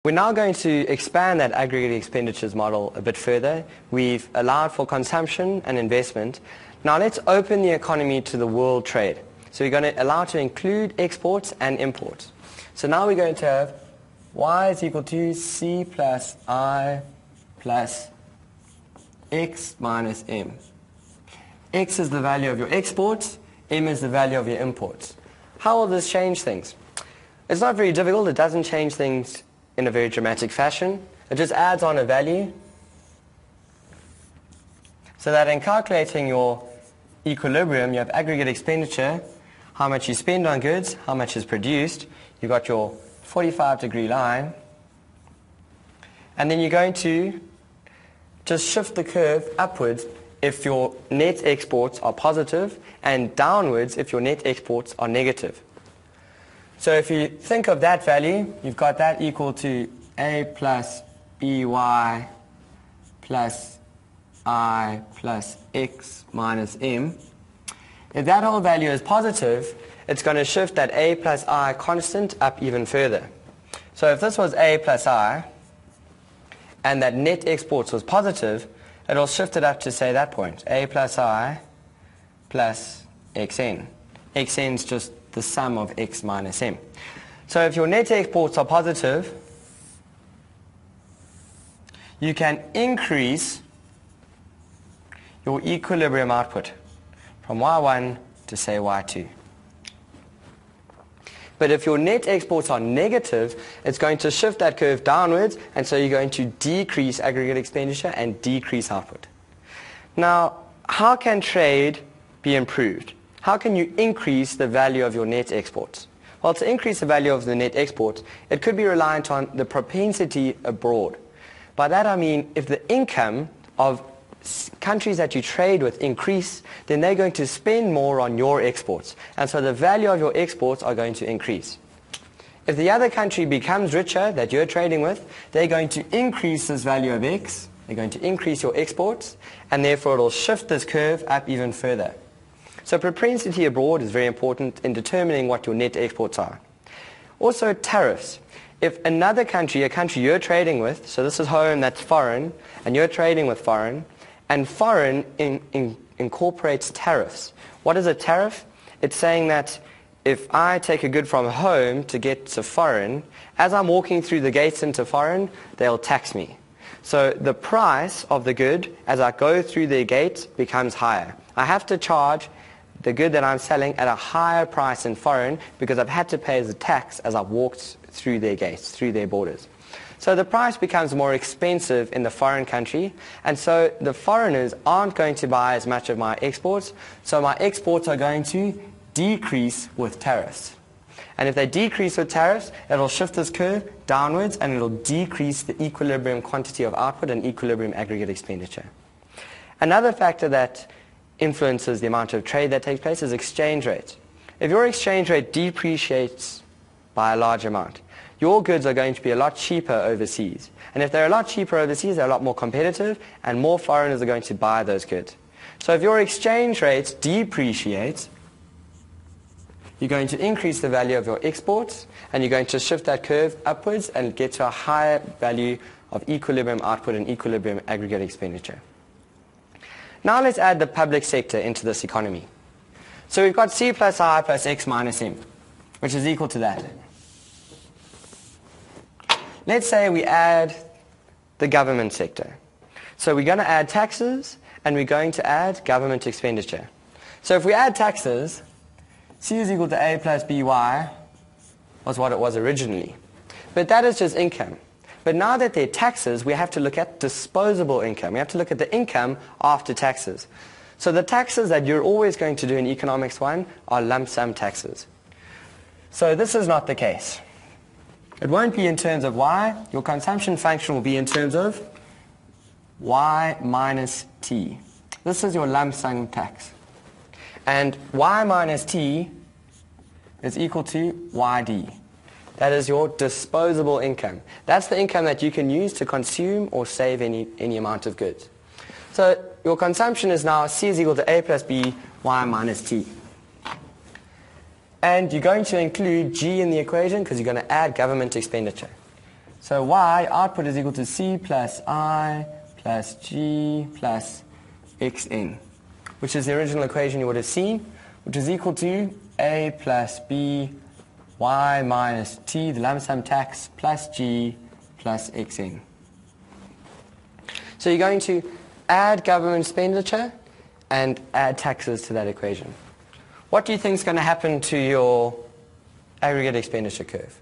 We're now going to expand that aggregate expenditures model a bit further. We've allowed for consumption and investment. Now let's open the economy to the world trade. So we're going to allow to include exports and imports. So now we're going to have y is equal to c plus I plus x minus m. X is the value of your exports, m is the value of your imports. How will this change things? It's not very difficult. It doesn't change things in a very dramatic fashion. It just adds on a value so that in calculating your equilibrium, you have aggregate expenditure, how much you spend on goods, how much is produced. You've got your 45-degree line, and then you're going to just shift the curve upwards if your net exports are positive and downwards if your net exports are negative. So if you think of that value, you've got that equal to A plus BY plus I plus X minus M. If that whole value is positive, it's going to shift that A plus I constant up even further. So if this was A plus I, and that net exports was positive, it'll shift it up to, say, that point, A plus I plus XN. XN is just the sum of X minus M. So if your net exports are positive, you can increase your equilibrium output from Y1 to, say, Y2. But if your net exports are negative, it's going to shift that curve downwards, and so you're going to decrease aggregate expenditure and decrease output. Now, how can trade be improved? How can you increase the value of your net exports? Well, to increase the value of the net exports, it could be reliant on the propensity abroad. By that I mean, if the income of countries that you trade with increase, then they're going to spend more on your exports. And so the value of your exports are going to increase. If the other country becomes richer that you're trading with, they're going to increase this value of X. They're going to increase your exports, and therefore it'll shift this curve up even further. So propensity abroad is very important in determining what your net exports are. Also tariffs. If another country, a country you're trading with, so this is home, that's foreign, and you're trading with foreign, and foreign incorporates tariffs. What is a tariff? It's saying that if I take a good from home to get to foreign, as I'm walking through the gates into foreign, they'll tax me. So the price of the good as I go through their gates becomes higher. I have to charge the good that I'm selling at a higher price in foreign because I've had to pay the tax as I've walked through their gates, through their borders. So the price becomes more expensive in the foreign country, and so the foreigners aren't going to buy as much of my exports, so my exports are going to decrease with tariffs. And if they decrease with tariffs, it'll shift this curve downwards and it'll decrease the equilibrium quantity of output and equilibrium aggregate expenditure. Another factor that influences the amount of trade that takes place is exchange rate. If your exchange rate depreciates by a large amount, your goods are going to be a lot cheaper overseas. And if they're a lot cheaper overseas, they're a lot more competitive, and more foreigners are going to buy those goods. So if your exchange rate depreciates, you're going to increase the value of your exports, and you're going to shift that curve upwards and get to a higher value of equilibrium output and equilibrium aggregate expenditure. Now let's add the public sector into this economy. So we've got C plus I plus X minus M, which is equal to that. Let's say we add the government sector. So we're going to add taxes, and we're going to add government expenditure. So if we add taxes, C is equal to A plus BY was what it was originally. But that is just income. But now that they're taxes, we have to look at disposable income. We have to look at the income after taxes. So the taxes that you're always going to do in Economics 1 are lump sum taxes. So this is not the case. It won't be in terms of Y. Your consumption function will be in terms of Y minus T. This is your lump sum tax. And Y minus T is equal to YD. That is your disposable income. That's the income that you can use to consume or save any amount of goods. So your consumption is now C is equal to A plus B, Y minus T. And you're going to include G in the equation because you're going to add government expenditure. So Y output is equal to C plus I plus G plus Xn, which is the original equation you would have seen, which is equal to A plus B Y minus T, the lump sum tax, plus G plus Xn. So you're going to add government expenditure and add taxes to that equation. What do you think is going to happen to your aggregate expenditure curve?